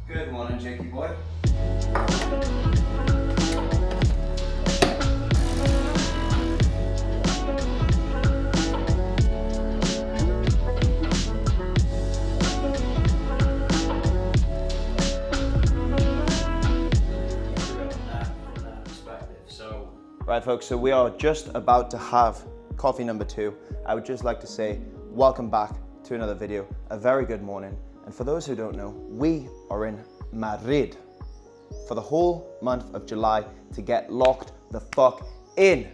Good morning, Jakey boy. Right folks, so we are just about to have coffee number 2. I would just like to say welcome back to another video, a very good morning. And for those who don't know, we are in Madrid for the whole month of July to get locked the fuck in.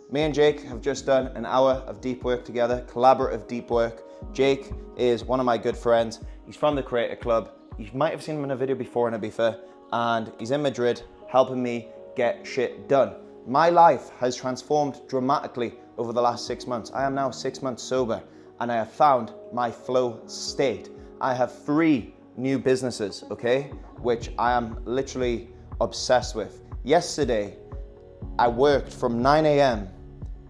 Me and Jake have just done an hour of deep work together, collaborative deep work. Jake is one of my good friends. He's from the Creator Club. You might have seen him in a video before in Ibiza, and he's in Madrid helping me get shit done. My life has transformed dramatically over the last 6 months. I am now 6 months sober and I have found my flow state. I have 3 new businesses, okay, which I am literally obsessed with. Yesterday, I worked from 9 a.m.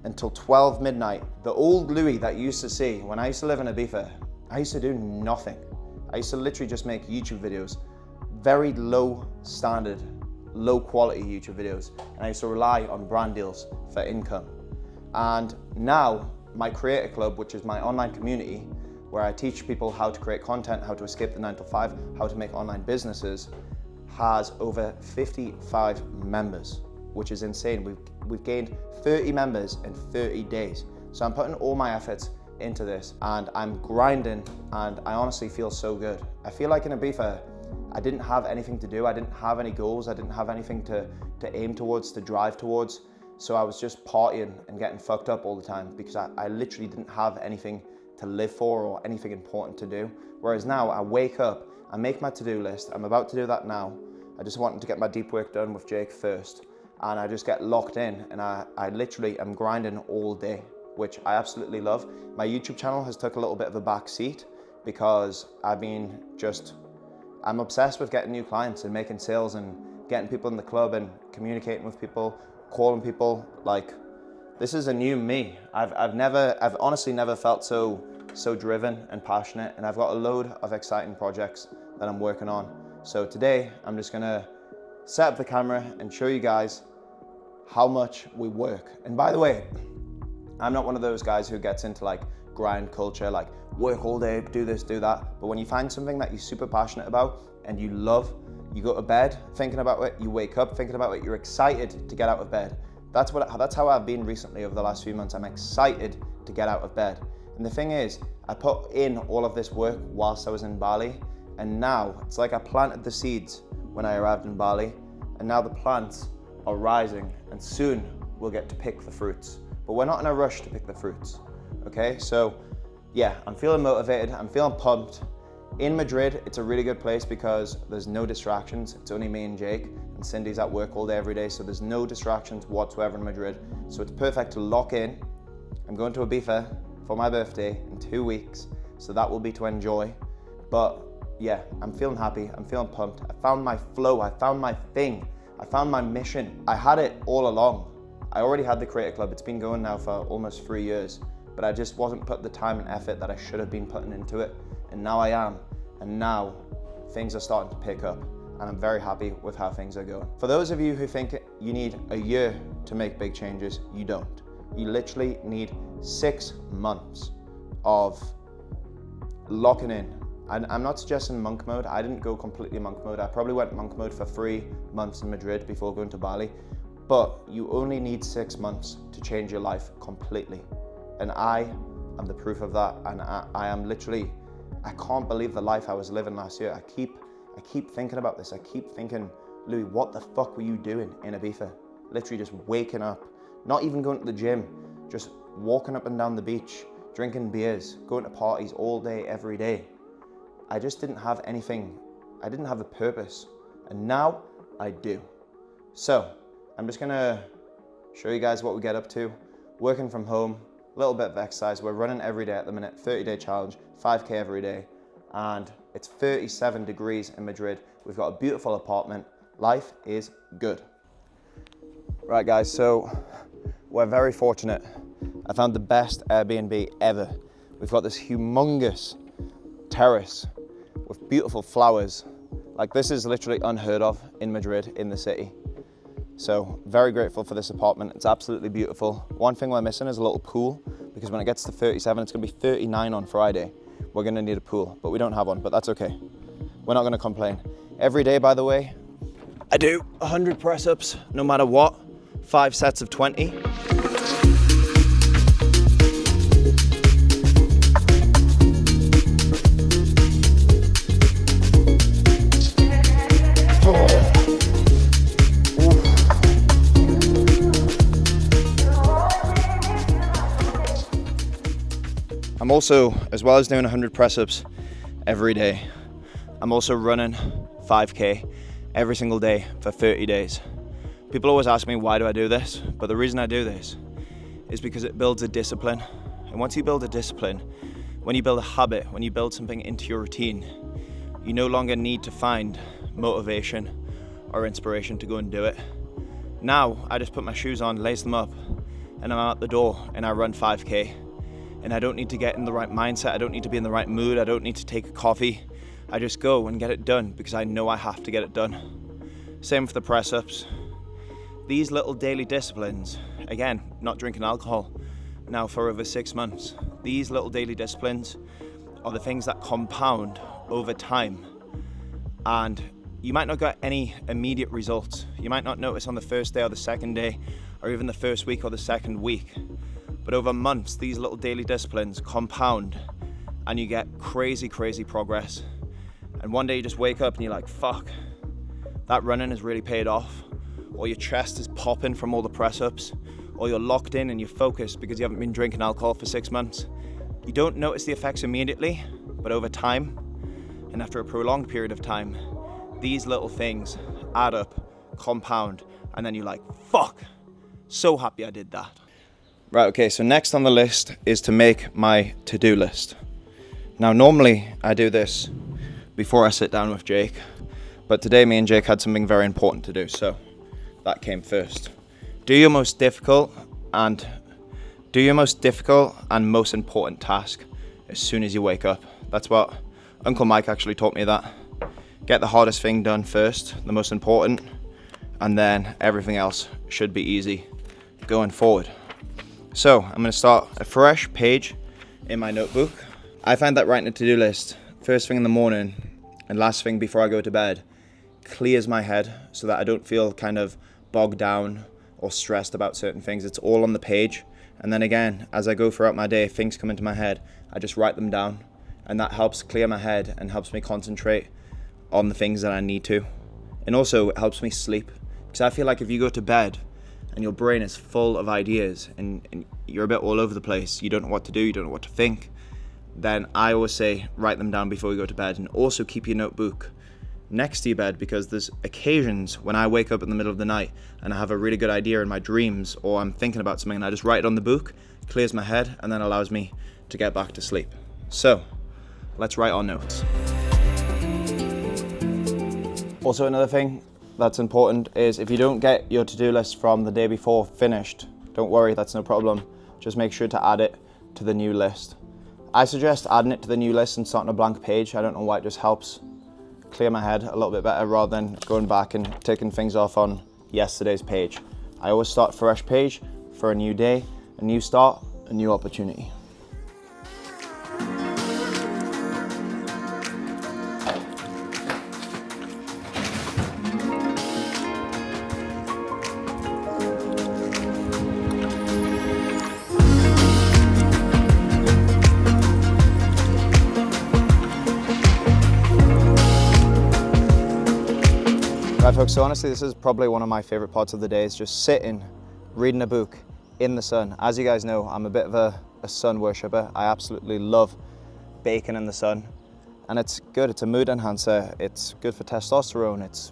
until 12 midnight. The old Louis that you used to see when I used to live in Ibiza, I used to do nothing. I used to literally just make YouTube videos, very low standard, low quality YouTube videos, and I used to rely on brand deals for income. And now my Creator Club, which is my online community where I teach people how to create content, how to escape the 9 to 5, how to make online businesses, has over 55 members, which is insane. We've gained 30 members in 30 days. So I'm putting all my efforts into this and I'm grinding, and I honestly feel so good. I feel like in Ibiza, I didn't have anything to do. I didn't have any goals. I didn't have anything to aim towards, to drive towards. So I was just partying and getting fucked up all the time because I literally didn't have anything to live for or anything important to do. Whereas now I wake up, I make my to-do list. I'm about to do that now. I just wanted to get my deep work done with Jake first. And I just get locked in and I literally am grinding all day, which I absolutely love. My YouTube channel has took a little bit of a back seat because I'm obsessed with getting new clients and making sales and getting people in the club and communicating with people, calling people. Like, this is a new me. I've honestly never felt so driven and passionate, and I've got a load of exciting projects that I'm working on. So today I'm just gonna set up the camera and show you guys how much we work. And by the way, I'm not one of those guys who gets into like grind culture, like work all day, do this, do that. But when you find something that you're super passionate about and you love, you go to bed thinking about it, you wake up thinking about it, you're excited to get out of bed. That's how I've been recently over the last few months. I'm excited to get out of bed. And the thing is, I put in all of this work whilst I was in Bali, and now it's like I planted the seeds when I arrived in Bali, and now the plants are rising, and soon we'll get to pick the fruits. But we're not in a rush to pick the fruits, okay? So yeah, I'm feeling motivated, I'm feeling pumped. In Madrid, it's a really good place because there's no distractions. It's only me and Jake, and Cindy's at work all day, every day, so there's no distractions whatsoever in Madrid. So it's perfect to lock in. I'm going to Ibiza for my birthday in 2 weeks, so that will be to enjoy. But yeah, I'm feeling happy, I'm feeling pumped. I found my flow, I found my thing, I found my mission. I had it all along. I already had the Creator Club. It's been going now for almost 3 years, but I just wasn't putting the time and effort that I should have been putting into it. And now I am. And now things are starting to pick up, and I'm very happy with how things are going. For those of you who think you need a year to make big changes, you don't. You literally need 6 months of locking in. I'm not suggesting monk mode. I didn't go completely monk mode. I probably went monk mode for 3 months in Madrid before going to Bali. But you only need 6 months to change your life completely. And I am the proof of that. And I am literally, I can't believe the life I was living last year. I keep thinking about this. I keep thinking, Louis, what the fuck were you doing in Ibiza? Literally just waking up, not even going to the gym, just walking up and down the beach, drinking beers, going to parties all day, every day. I just didn't have anything. I didn't have a purpose. And now I do. So I'm just gonna show you guys what we get up to. Working from home, a little bit of exercise. We're running every day at the minute, 30-day challenge, 5K every day. And it's 37 degrees in Madrid. We've got a beautiful apartment. Life is good. Right guys, so we're very fortunate. I found the best Airbnb ever. We've got this humongous terrace with beautiful flowers, Like, this is literally unheard of in Madrid, in the city. So very grateful for this apartment. It's absolutely beautiful. One thing we're missing is a little pool, because when it gets to 37, it's gonna be 39 on Friday. We're gonna need a pool, but we don't have one, but that's okay. We're not gonna complain. Every day, by the way, I do 100 press-ups, no matter what, 5 sets of 20. I'm also, as well as doing 100 press-ups every day, I'm also running 5K every single day for 30 days. People always ask me, why do I do this? But the reason I do this is because it builds a discipline. And once you build a discipline, when you build a habit, when you build something into your routine, you no longer need to find motivation or inspiration to go and do it. Now, I just put my shoes on, lace them up, and I'm out the door and I run 5K. And I don't need to get in the right mindset, I don't need to be in the right mood, I don't need to take a coffee. I just go and get it done because I know I have to get it done. Same for the press-ups. These little daily disciplines, again, not drinking alcohol now for over 6 months. These little daily disciplines are the things that compound over time. And you might not get any immediate results. You might not notice on the first day or the second day, or even the first week or the second week. But over months, these little daily disciplines compound and you get crazy, crazy progress. And one day you just wake up and you're like, fuck, that running has really paid off. Or your chest is popping from all the press-ups. Or you're locked in and you're focused because you haven't been drinking alcohol for 6 months. You don't notice the effects immediately, but over time, and after a prolonged period of time, these little things add up, compound, and then you're like, fuck, so happy I did that. Right, okay, so next on the list is to make my to-do list. Now, normally I do this before I sit down with Jake, but today me and Jake had something very important to do, so that came first. Do your most difficult and most important task as soon as you wake up. That's what Uncle Mike actually taught me, that. Get the hardest thing done first, the most important, and then everything else should be easy going forward. So I'm going to start a fresh page in my notebook. I find that writing a to-do list first thing in the morning and last thing before I go to bed clears my head so that I don't feel kind of bogged down or stressed about certain things. It's all on the page. And then again, as I go throughout my day, things come into my head, I just write them down, and that helps clear my head and helps me concentrate on the things that I need to. And also it helps me sleep, because I feel like if you go to bed and your brain is full of ideas and you're a bit all over the place, you don't know what to do, you don't know what to think, then I always say write them down before you go to bed. And also keep your notebook next to your bed, because there's occasions when I wake up in the middle of the night and I have a really good idea in my dreams, or I'm thinking about something and I just write it on the book, clears my head, and then allows me to get back to sleep. So let's write our notes. Also, another thing that's important is if you don't get your to-do list from the day before finished, don't worry, that's no problem. Just make sure to add it to the new list. I suggest adding it to the new list and starting a blank page. I don't know why, it just helps clear my head a little bit better rather than going back and taking things off on yesterday's page. I always start a fresh page for a new day, a new start, a new opportunity. Right folks, so honestly this is probably one of my favorite parts of the day, is just sitting, reading a book in the sun. As you guys know, I'm a bit of a sun worshipper. I absolutely love baking in the sun, and it's good, it's a mood enhancer, it's good for testosterone, it's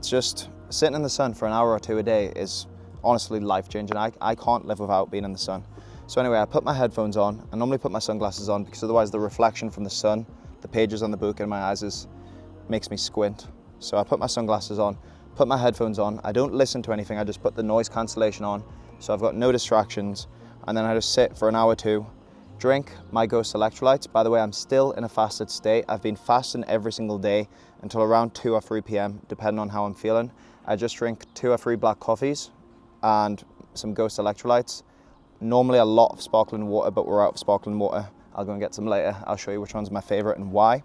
just sitting in the sun for an hour or two a day is honestly life-changing. I can't live without being in the sun. So anyway, I put my headphones on. I normally put my sunglasses on because otherwise the reflection from the sun, the pages on the book in my eyes makes me squint. So I put my sunglasses on, put my headphones on. I don't listen to anything, I just put the noise cancellation on. So I've got no distractions. And then I just sit for an hour or two drink my Ghost electrolytes. By the way, I'm still in a fasted state. I've been fasting every single day until around 2 or 3 p.m, depending on how I'm feeling. I just drink 2 or 3 black coffees and some Ghost electrolytes. Normally a lot of sparkling water, but we're out of sparkling water. I'll go and get some later. I'll show you which one's my favorite and why.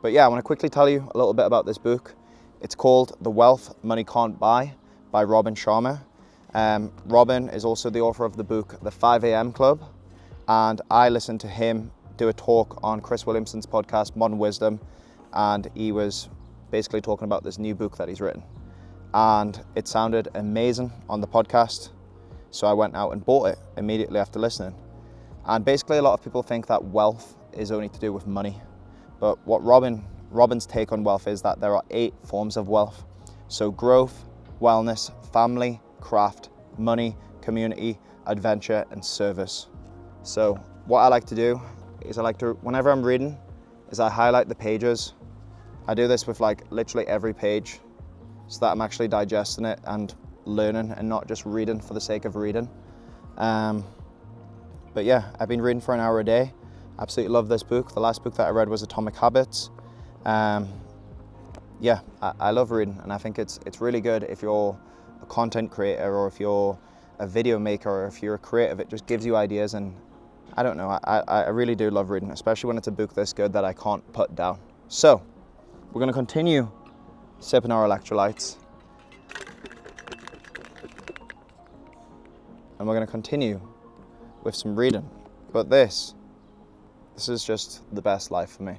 But yeah, I want to quickly tell you a little bit about this book. It's called The Wealth Money Can't Buy by Robin Sharma. Robin is also the author of the book The 5 a.m. Club, and I listened to him do a talk on Chris Williamson's podcast Modern Wisdom, and he was basically talking about this new book that he's written, and it sounded amazing on the podcast, so I went out and bought it immediately after listening. And basically a lot of people think that wealth is only to do with money, but what Robin's take on wealth is that there are 8 forms of wealth. So growth, wellness, family, craft, money, community, adventure, and service. So what I like to do is whenever I'm reading, is I highlight the pages. I do this with like literally every page so that I'm actually digesting it and learning and not just reading for the sake of reading. But yeah, I've been reading for an hour a day. Absolutely love this book. The last book that I read was Atomic Habits. Yeah, I love reading, and I think it's really good if you're a content creator or if you're a video maker or if you're a creative. It just gives you ideas, and I don't know, I really do love reading, especially when it's a book this good that I can't put down. So we're going to continue sipping our electrolytes, and we're going to continue with some reading. But this is just the best life for me.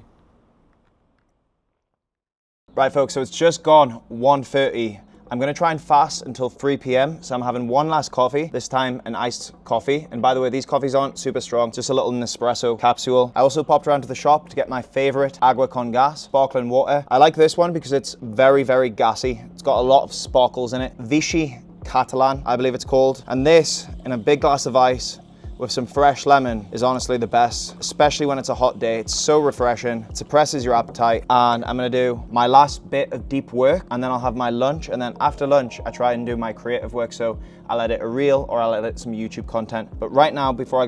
Right folks, so it's just gone 1:30. I'm gonna try and fast until 3 p.m. So I'm having one last coffee, this time an iced coffee. And by the way, these coffees aren't super strong, just a little Nespresso capsule. I also popped around to the shop to get my favorite agua con gas, sparkling water. I like this one because it's very, very gassy. It's got a lot of sparkles in it. Vichy Catalan, I believe it's called. And this, in a big glass of ice, with some fresh lemon, is honestly the best, especially when it's a hot day. It's so refreshing, it suppresses your appetite. And I'm gonna do my last bit of deep work, and then I'll have my lunch, and then after lunch, I try and do my creative work. So I'll edit a reel or I'll edit some YouTube content. But right now, before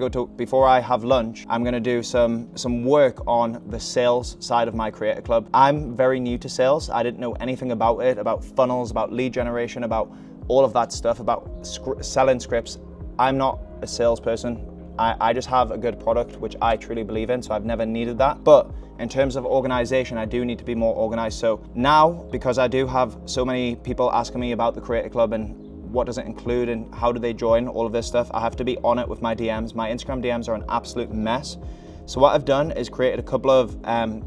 I have lunch, I'm gonna do some work on the sales side of my Creator Club. I'm very new to sales. I didn't know anything about it, about funnels, about lead generation, about all of that stuff, about selling scripts. I'm not a salesperson. I just have a good product, which I truly believe in, so I've never needed that. But in terms of organization, I do need to be more organized. So now, because I do have so many people asking me about the Creator Club and what does it include and how do they join, all of this stuff, I have to be on it with my DMs. My Instagram DMs are an absolute mess. So what I've done is created a couple of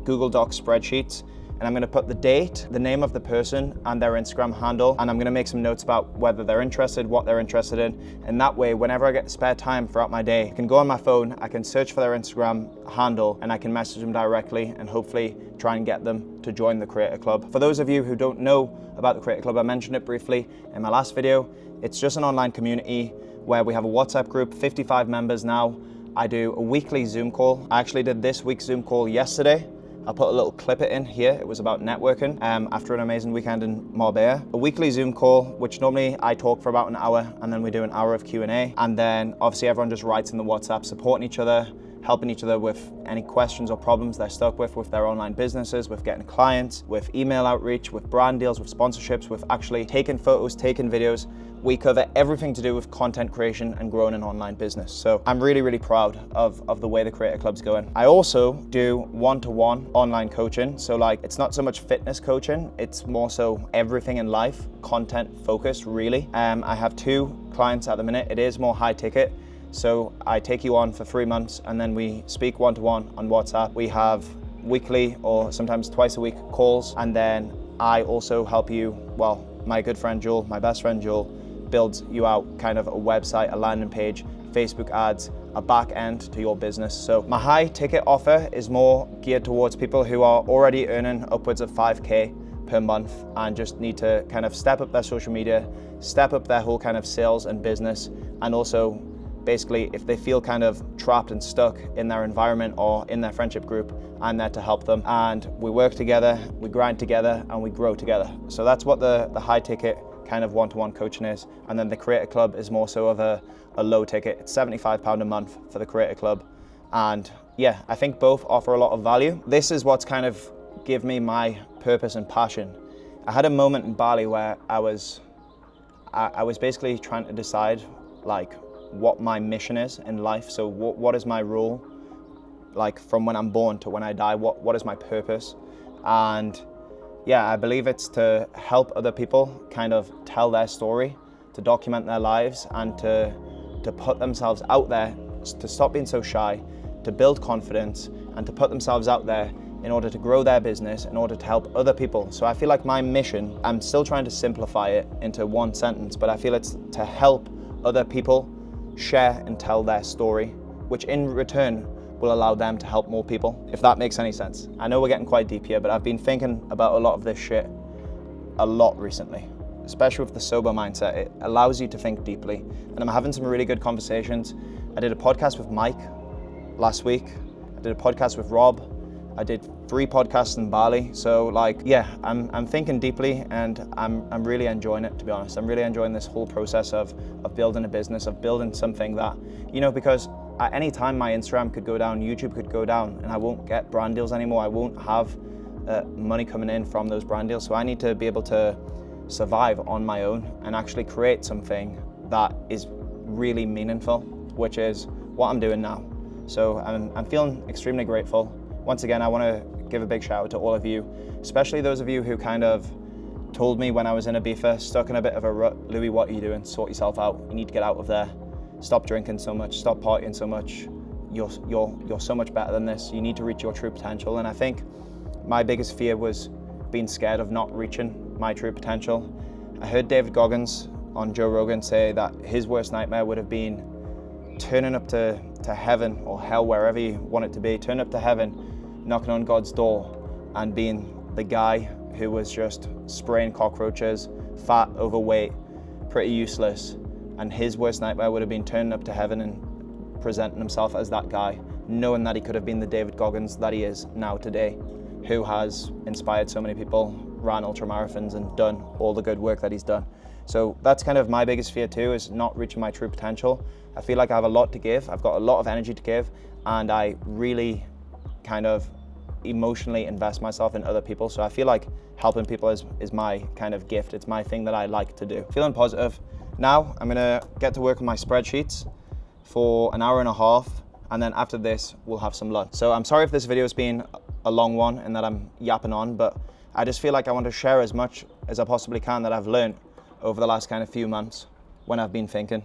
Google Docs spreadsheets, and I'm gonna put the date, the name of the person, and their Instagram handle, and I'm gonna make some notes about whether they're interested, what they're interested in, and that way, whenever I get spare time throughout my day, I can go on my phone, I can search for their Instagram handle, and I can message them directly, and hopefully try and get them to join the Creator Club. For those of you who don't know about the Creator Club, I mentioned it briefly in my last video. It's just an online community where we have a WhatsApp group, 55 members now. I do a weekly Zoom call. I actually did this week's Zoom call yesterday. I'll put a little clip in here. It was about networking after an amazing weekend in Marbella. A weekly Zoom call, which normally I talk for about an hour, and then we do an hour of Q&A. And then obviously everyone just writes in the WhatsApp, supporting each other, helping each other with any questions or problems they're stuck with their online businesses, with getting clients, with email outreach, with brand deals, with sponsorships, with actually taking photos, taking videos. We cover everything to do with content creation and growing an online business. So I'm really, really proud of the way the Creator Club's going. I also do one-to-one online coaching. So like, it's not so much fitness coaching, it's more so everything in life, content focused, really. I have 2 clients at the minute. It is more high ticket. So I take you on for 3 months, and then we speak one-to-one on WhatsApp. We have weekly or sometimes twice a week calls. And then I also help you, well, my good friend Joel, my best friend Joel, builds you out kind of a website, a landing page, Facebook ads, a back end to your business. So my high ticket offer is more geared towards people who are already earning upwards of 5K per month and just need to kind of step up their social media, step up their whole kind of sales and business, and also basically if they feel kind of trapped and stuck in their environment or in their friendship group, I'm there to help them. And we work together, we grind together, and we grow together. So that's what the high ticket kind of one-to-one coaching is. And then the Creator Club is more so of a low ticket. It's £75 a month for the Creator Club. And yeah, I think both offer a lot of value. This is what's kind of give me my purpose and passion. I had a moment in Bali where I was basically trying to decide like what my mission is in life. So what is my role, like from when I'm born to when I die, what is my purpose? And yeah, I believe it's to help other people kind of tell their story, to document their lives, and to put themselves out there, to stop being so shy, to build confidence, and to put themselves out there in order to grow their business, in order to help other people. So I feel like my mission, I'm still trying to simplify it into one sentence, but I feel it's to help other people share and tell their story, which in return will allow them to help more people, if that makes any sense. I know we're getting quite deep here, but I've been thinking about a lot of this shit a lot recently, especially with the sober mindset. It allows you to think deeply, and I'm having some really good conversations. I did a podcast with Mike last week. I did a podcast with Rob. I did 3 podcasts in Bali. So like, yeah, I'm thinking deeply, and I'm really enjoying it, to be honest. I'm really enjoying this whole process of building a business, of building something that, you know, because at any time my Instagram could go down, YouTube could go down, and I won't get brand deals anymore. I won't have money coming in from those brand deals. So I need to be able to survive on my own and actually create something that is really meaningful, which is what I'm doing now. So I'm feeling extremely grateful. Once again, I want to give a big shout out to all of you, especially those of you who kind of told me when I was in Ibiza, stuck in a bit of a rut, Louis, what are you doing? Sort yourself out. You need to get out of there. Stop drinking so much, stop partying so much. You're so much better than this. You need to reach your true potential. And I think my biggest fear was being scared of not reaching my true potential. I heard David Goggins on Joe Rogan say that his worst nightmare would have been turning up to heaven or hell, wherever you want it to be, turning up to heaven, knocking on God's door and being the guy who was just spraying cockroaches, fat, overweight, pretty useless. And his worst nightmare would have been turning up to heaven and presenting himself as that guy, knowing that he could have been the David Goggins that he is now today, who has inspired so many people, ran ultramarathons and done all the good work that he's done. So that's kind of my biggest fear too, is not reaching my true potential. I feel like I have a lot to give. I've got a lot of energy to give, and I really kind of emotionally invest myself in other people. So I feel like helping people is my kind of gift. It's my thing that I like to do. Feeling positive. Now I'm gonna get to work on my spreadsheets for an hour and a half, and then after this we'll have some lunch. So I'm sorry if this video has been a long one and that I'm yapping on, but I just feel like I want to share as much as I possibly can that I've learned over the last kind of few months when I've been thinking.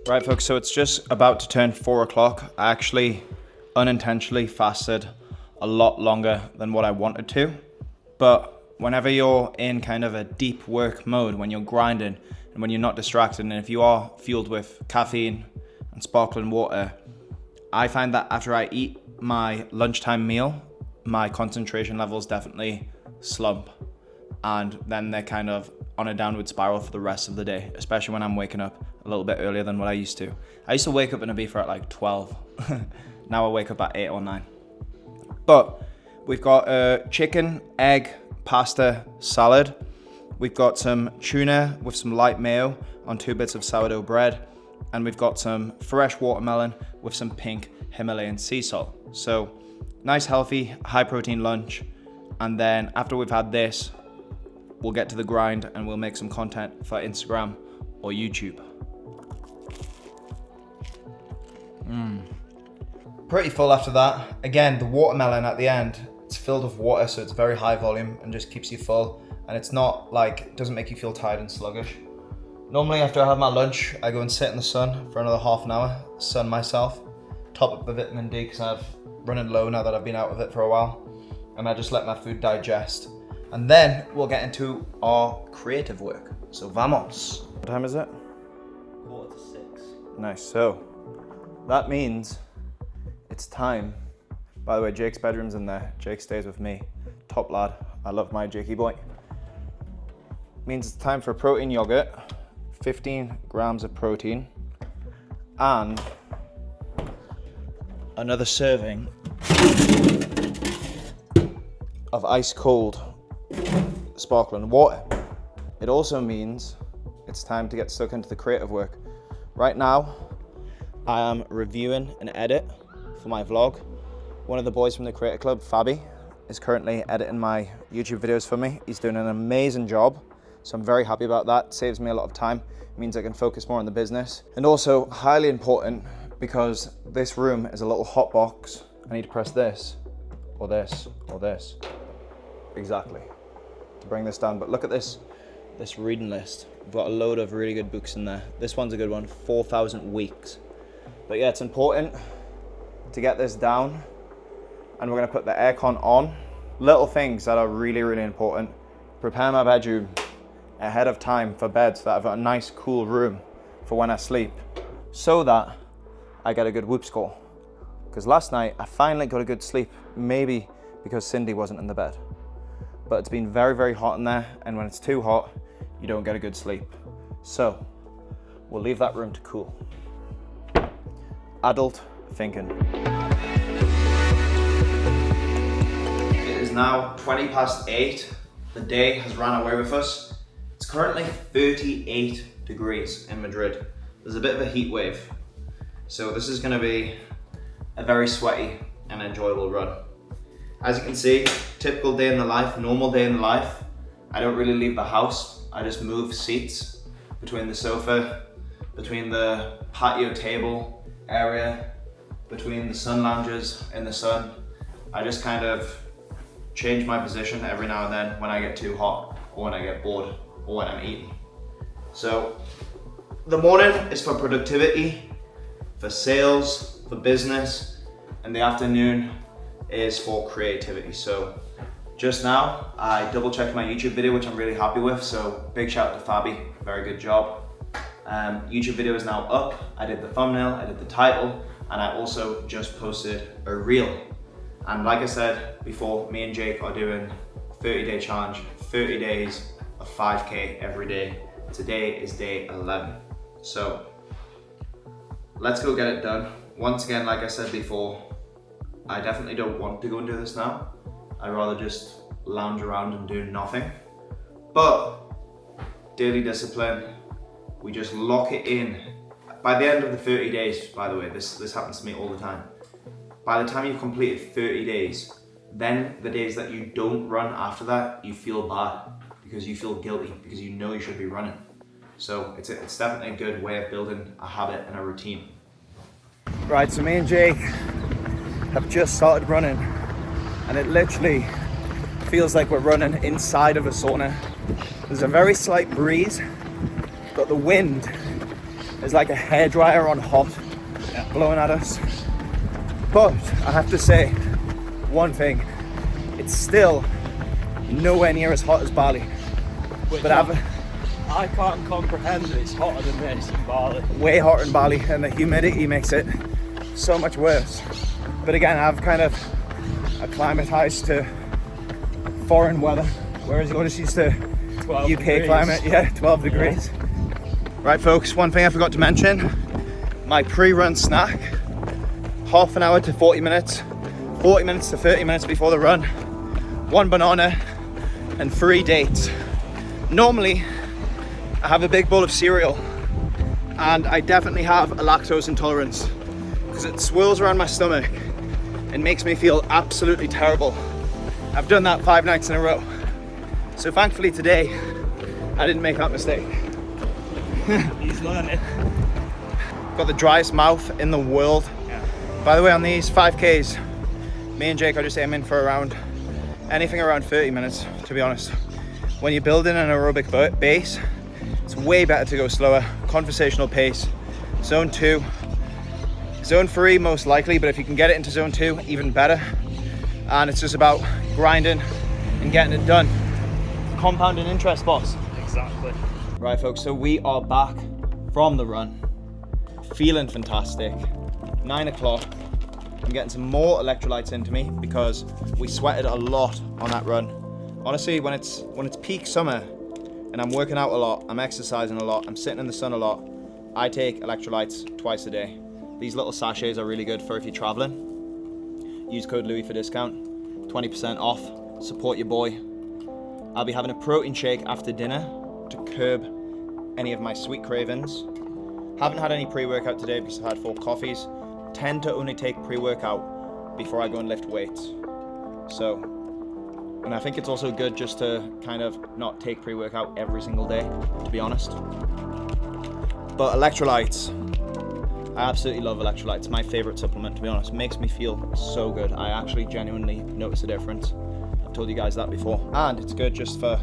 Right folks, so it's just about to turn 4 o'clock. I actually unintentionally fasted a lot longer than what I wanted to. But whenever you're in kind of a deep work mode, when you're grinding and when you're not distracted, and if you are fueled with caffeine and sparkling water, I find that after I eat my lunchtime meal, my concentration levels definitely slump. And then they're kind of on a downward spiral for the rest of the day, especially when I'm waking up a little bit earlier than what I used to. I used to wake up in Ibiza at like 12. Now I wake up at 8 or 9. But we've got a chicken, egg, pasta, salad. We've got some tuna with some light mayo on 2 bits of sourdough bread. And we've got some fresh watermelon with some pink Himalayan sea salt. So nice, healthy, high protein lunch. And then after we've had this, we'll get to the grind and we'll make some content for Instagram or YouTube. Pretty full after that. Again, the watermelon at the end, it's filled with water, so it's very high volume and just keeps you full. And it's not like, it doesn't make you feel tired and sluggish. Normally after I have my lunch, I go and sit in the sun for another half an hour, sun myself, top up the vitamin D because I'm running low now that I've been out of it for a while. And I just let my food digest. And then we'll get into our creative work. So vamos. What time is it? 5:45. Nice, so that means it's time. By the way, Jake's bedroom's in there. Jake stays with me. Top lad. I love my Jakey boy. Means it's time for protein yogurt. 15 grams of protein. And another serving of ice cold sparkling water. It also means it's time to get stuck into the creative work. Right now, I am reviewing an edit for my vlog. One of the boys from the Creator Club, Fabi, is currently editing my YouTube videos for me. He's doing an amazing job, so I'm very happy about that. It saves me a lot of time. It means I can focus more on the business. And also, highly important, because this room is a little hot box. I need to press this, or this, or this. Exactly, to bring this down. But look at this reading list. I've got a load of really good books in there. This one's a good one, 4,000 Weeks. But yeah, it's important to get this down, and we're gonna put the aircon on. Little things that are really, really important. Prepare my bedroom ahead of time for bed so that I've got a nice cool room for when I sleep, so that I get a good whoop score. Because last night I finally got a good sleep, maybe because Cindy wasn't in the bed. But it's been very, very hot in there, and when it's too hot, you don't get a good sleep. So we'll leave that room to cool. Adult thinking. It is now 8:20. The day has ran away with us. It's currently 38 degrees in Madrid. There's a bit of a heat wave. So this is gonna be a very sweaty and enjoyable run. As you can see, typical day in the life, normal day in the life. I don't really leave the house. I just move seats between the sofa, between the patio table area, between the sun lounges in the sun. I just kind of change my position every now and then when I get too hot, or when I get bored, or when I'm eating. So the morning is for productivity, for sales, for business, and the afternoon is for creativity. So just now, I double checked my YouTube video, which I'm really happy with. So big shout out to Fabi, very good job. YouTube video is now up. I did the thumbnail, I did the title, and I also just posted a reel. And like I said before, me and Jake are doing 30-day challenge, 30 days of 5K every day. Today is day 11. So let's go get it done. Once again, like I said before, I definitely don't want to go and do this now. I'd rather just lounge around and do nothing. But daily discipline, we just lock it in. By the end of the 30 days, by the way, this happens to me all the time. By the time you've completed 30 days, then the days that you don't run after that, you feel bad because you feel guilty because you know you should be running. So it's definitely a good way of building a habit and a routine. Right, so me and Jake have just started running, and it literally feels like we're running inside of a sauna. There's a very slight breeze, but the wind is like a hairdryer on hot, blowing at us. But I have to say one thing, it's still nowhere near as hot as Bali. But I can't comprehend that it's hotter than this in Bali. Way hotter in Bali, and the humidity makes it so much worse. But again, I've kind of acclimatized to foreign weather, whereas you're just used to UK degrees. climate. Yeah, 12 degrees. Right folks, one thing I forgot to mention, my pre-run snack, half an hour to 40 minutes, 40 minutes to 30 minutes before the run, 1 banana and 3 dates. Normally, I have a big bowl of cereal, and I definitely have a lactose intolerance because it swirls around my stomach and makes me feel absolutely terrible. I've done that 5 nights in a row. So thankfully today, I didn't make that mistake. He's learning. Got the driest mouth in the world. Yeah. By the way, on these 5Ks, me and Jake are just aiming for anything around 30 minutes, to be honest. When you're building an aerobic base, it's way better to go slower. Conversational pace, zone 2. Zone 3 most likely, but if you can get it into zone 2, even better. And it's just about grinding and getting it done. Compounding interest, boss. Exactly. Right folks, so we are back from the run, feeling fantastic. 9 o'clock, I'm getting some more electrolytes into me because we sweated a lot on that run. Honestly, when it's peak summer and I'm working out a lot, I'm exercising a lot, I'm sitting in the sun a lot, I take electrolytes twice a day. These little sachets are really good for if you're traveling. Use code Louis for discount, 20% off, support your boy. I'll be having a protein shake after dinner to curb any of my sweet cravings. Haven't had any pre-workout today because I've had 4 coffees. Tend to only take pre-workout before I go and lift weights. So, and I think it's also good just to kind of not take pre-workout every single day, to be honest. But electrolytes, I absolutely love electrolytes. It's my favorite supplement, to be honest. It makes me feel so good. I actually genuinely notice a difference. I've told you guys that before. And it's good just for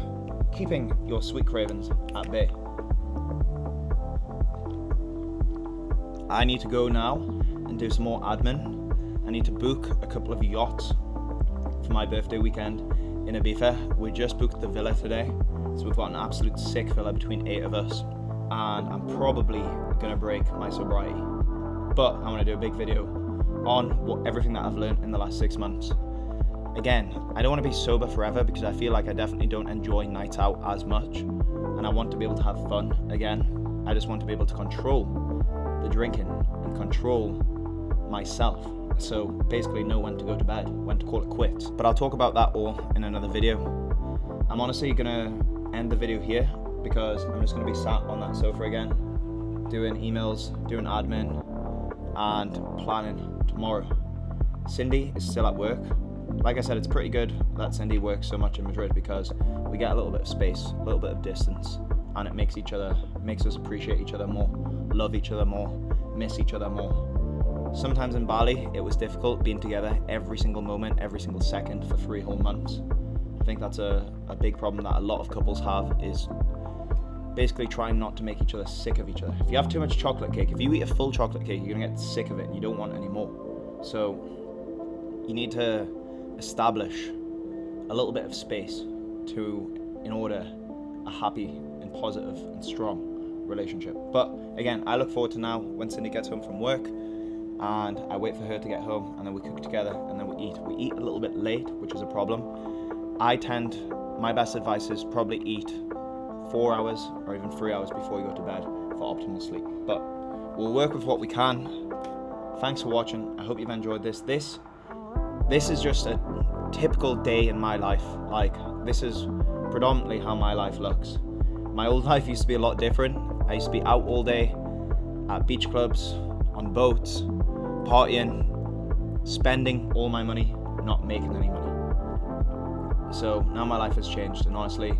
keeping your sweet cravings at bay. I need to go now and do some more admin. I need to book a couple of yachts for my birthday weekend in Ibiza. We just booked the villa today, so we've got an absolute sick villa between 8 of us, and I'm probably gonna break my sobriety. But I'm gonna do a big video on everything that I've learned in the last 6 months. Again, I don't want to be sober forever because I feel like I definitely don't enjoy nights out as much, and I want to be able to have fun again. I just want to be able to control the drinking and control myself. So basically know when to go to bed, when to call it quits. But I'll talk about that all in another video. I'm honestly gonna end the video here because I'm just gonna be sat on that sofa again, doing emails, doing admin, and planning tomorrow. Cindy is still at work. Like I said, it's pretty good that Cindy works so much in Madrid because we get a little bit of space, a little bit of distance, and it makes us appreciate each other more, love each other more, miss each other more. Sometimes in Bali, it was difficult being together every single moment, every single second for 3 whole months. I think that's a big problem that a lot of couples have, is basically trying not to make each other sick of each other. If you have too much chocolate cake, if you eat a full chocolate cake, you're gonna get sick of it and you don't want any more. So you need to establish a little bit of space in order a happy and positive and strong relationship. But again, I look forward to now when Cindy gets home from work, and I wait for her to get home, and then we cook together, and then we eat. We eat a little bit late, which is a problem. My best advice is probably eat 4 hours or even 3 hours before you go to bed for optimal sleep. But we'll work with what we can. Thanks for watching. I hope you've enjoyed this. This is just a typical day in my life. Like, this is predominantly how my life looks. My old life used to be a lot different. I used to be out all day at beach clubs, on boats, partying, spending all my money, not making any money. So now my life has changed, and honestly,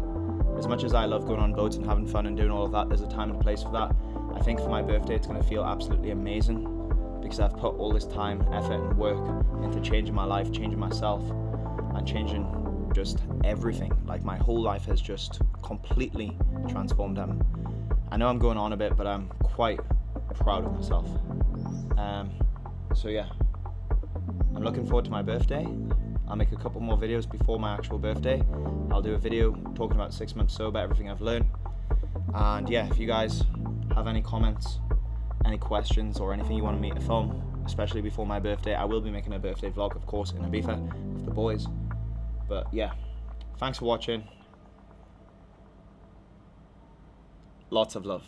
as much as I love going on boats and having fun and doing all of that, there's a time and a place for that. I think for my birthday it's going to feel absolutely amazing because I've put all this time, effort and work into changing my life, changing myself, and changing just everything. Like, my whole life has just completely transformed. I know I'm going on a bit, but I'm quite proud of myself. So yeah, I'm looking forward to my birthday. I'll make a couple more videos before my actual birthday. I'll do a video talking about 6 months sober, everything I've learned. And yeah, if you guys have any comments, any questions, or anything you want me to film, especially before my birthday, I will be making a birthday vlog, of course, in Ibiza with the boys. But yeah, thanks for watching. Lots of love.